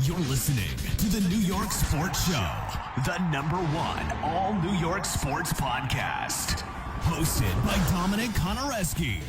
You're listening to the New York Sports Show, the #1 all New York sports podcast, hosted by Dominic Konareski.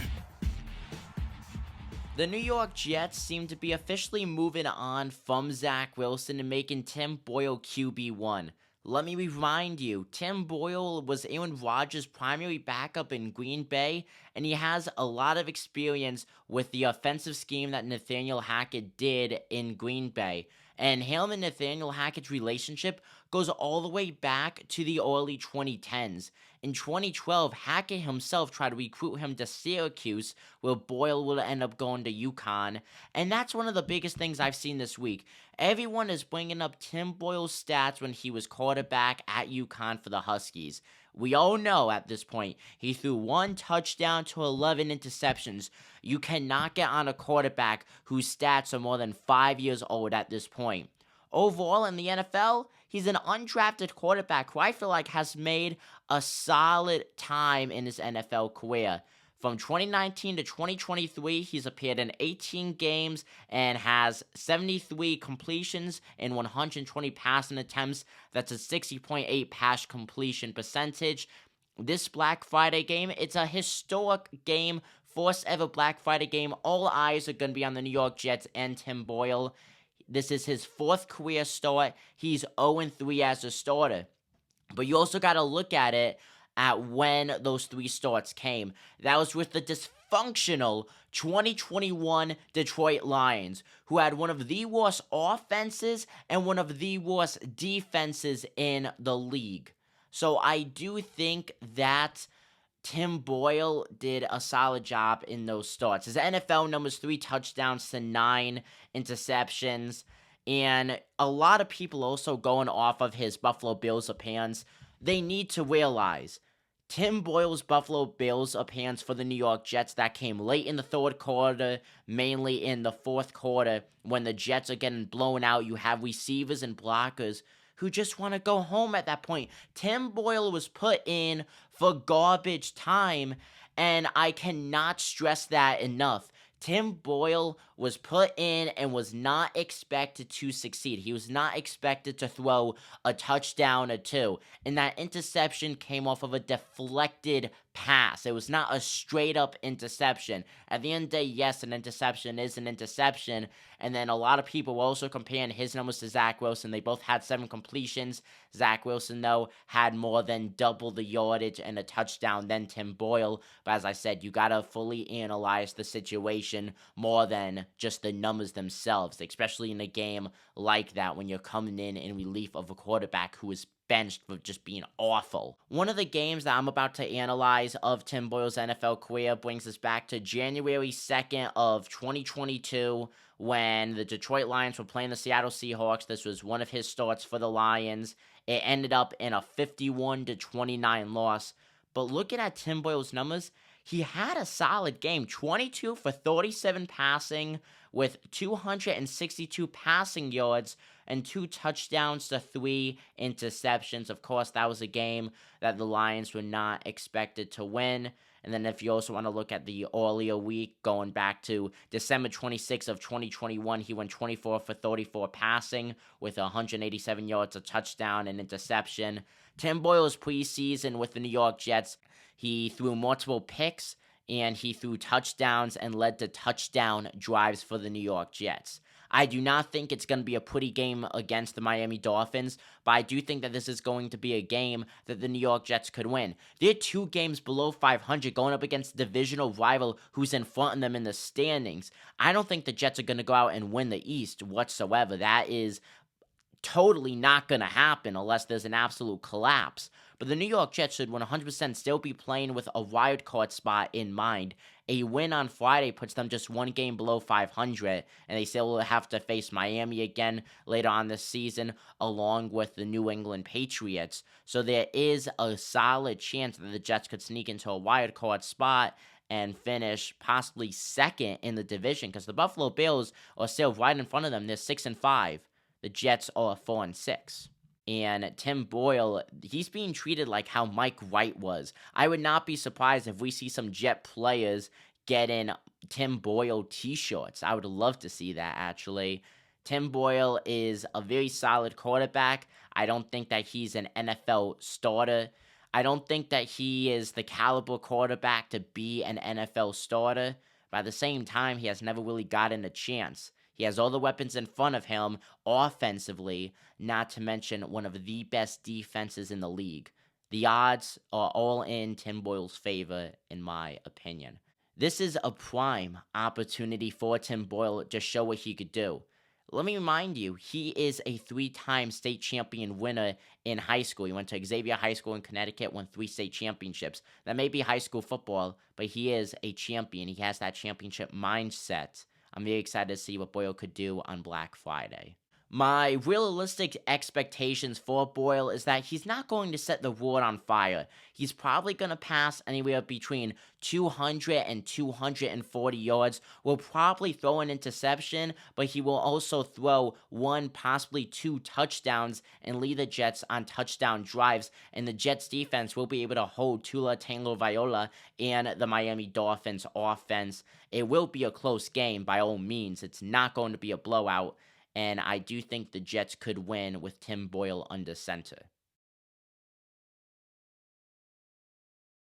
The New York Jets seem to be officially moving on from Zach Wilson and making Tim Boyle QB1. Let me remind you, Tim Boyle was Aaron Rodgers' primary backup in Green Bay, and he has a lot of experience with the offensive scheme that Nathaniel Hackett did in Green Bay. And him and Nathaniel Hackett's relationship goes all the way back to the early 2010s. In 2012, Hackett himself tried to recruit him to Syracuse, where Boyle would end up going to UConn. And that's one of the biggest things I've seen this week. Everyone is bringing up Tim Boyle's stats when he was quarterback at UConn for the Huskies. We all know at this point, he threw 1 touchdown to 11 interceptions. You cannot get on a quarterback whose stats are more than 5 years old at this point. Overall in the NFL, he's an undrafted quarterback who I feel like has made a solid time in his NFL career. From 2019 to 2023, he's appeared in 18 games and has 73 completions in 120 passing attempts. That's a 60.8 pass completion percentage. This Black Friday game, it's a historic game, first ever Black Friday game. All eyes are going to be on the New York Jets and Tim Boyle. This is his 4th career start. He's 0-3 as a starter. But you also got to look at it at when those 3 starts came. That was with the dysfunctional 2021 Detroit Lions, who had one of the worst offenses and one of the worst defenses in the league. So I do think that Tim Boyle did a solid job in those starts. His NFL numbers, 3 touchdowns to 9 interceptions. And a lot of people also going off of his Buffalo Bills appearance. They need to realize Tim Boyle's Buffalo Bills appearance for the New York Jets that came late in the 3rd quarter, mainly in the 4th quarter, when the Jets are getting blown out. You have receivers and blockers who just want to go home at that point. Tim Boyle was put in for garbage time, and I cannot stress that enough. Tim Boyle was put in and was not expected to succeed. He was not expected to throw a touchdown or 2. And that interception came off of a deflected pass. It was not a straight up interception. At the end of the day, yes, an interception is an interception. And then a lot of people were also comparing his numbers to Zach Wilson. They both had 7 completions. Zach Wilson, though, had more than double the yardage and a touchdown than Tim Boyle. But as I said, you got to fully analyze the situation more than just the numbers themselves, especially in a game like that when you're coming in relief of a quarterback who is benched for just being awful. One of the games that I'm about to analyze of Tim Boyle's NFL career brings us back to January 2nd of 2022 when the Detroit Lions were playing the Seattle Seahawks. This was one of his starts for the Lions. It ended up in a 51-29 loss. But looking at Tim Boyle's numbers, he had a solid game. 22 for 37 passing with 262 passing yards and 2 touchdowns to 3 interceptions. Of course, that was a game that the Lions were not expected to win. And then if you also want to look at the earlier week, going back to December 26th of 2021, he went 24 for 34 passing with 187 yards, a touchdown, and interception. Tim Boyle's preseason with the New York Jets, he threw multiple picks, and he threw touchdowns and led to touchdown drives for the New York Jets. I do not think it's going to be a pretty game against the Miami Dolphins, but I do think that this is going to be a game that the New York Jets could win. They're 2 games below 500 going up against a divisional rival who's in front of them in the standings. I don't think the Jets are going to go out and win the East whatsoever. That is totally not going to happen unless there's an absolute collapse. But the New York Jets should 100% still be playing with a wild card spot in mind. A win on Friday puts them just 1 game below 500, and they still will have to face Miami again later on this season, along with the New England Patriots. So there is a solid chance that the Jets could sneak into a wild card spot and finish possibly second in the division, because the Buffalo Bills are still right in front of them. They're 6-5. The Jets are 4-6. And Tim Boyle, he's being treated like how Mike Wright was. I would not be surprised if we see some Jet players getting Tim Boyle t-shirts. I would love to see that, actually. Tim Boyle is a very solid quarterback. I don't think that he's an NFL starter. I don't think that he is the caliber quarterback to be an NFL starter. But at the same time, he has never really gotten a chance. He has all the weapons in front of him offensively, not to mention one of the best defenses in the league. The odds are all in Tim Boyle's favor, in my opinion. This is a prime opportunity for Tim Boyle to show what he could do. Let me remind you, he is a 3-time state champion winner in high school. He went to Xavier High School in Connecticut, won 3 state championships. That may be high school football, but he is a champion. He has that championship mindset. I'm very excited to see what Boyle could do on Black Friday. My realistic expectations for Boyle is that he's not going to set the world on fire. He's probably going to pass anywhere between 200 and 240 yards. Will probably throw an interception, but he will also throw 1, possibly 2 touchdowns and lead the Jets on touchdown drives. And the Jets defense will be able to hold Tua Tagovailoa and the Miami Dolphins offense. It will be a close game by all means. It's not going to be a blowout. And I do think the Jets could win with Tim Boyle under center.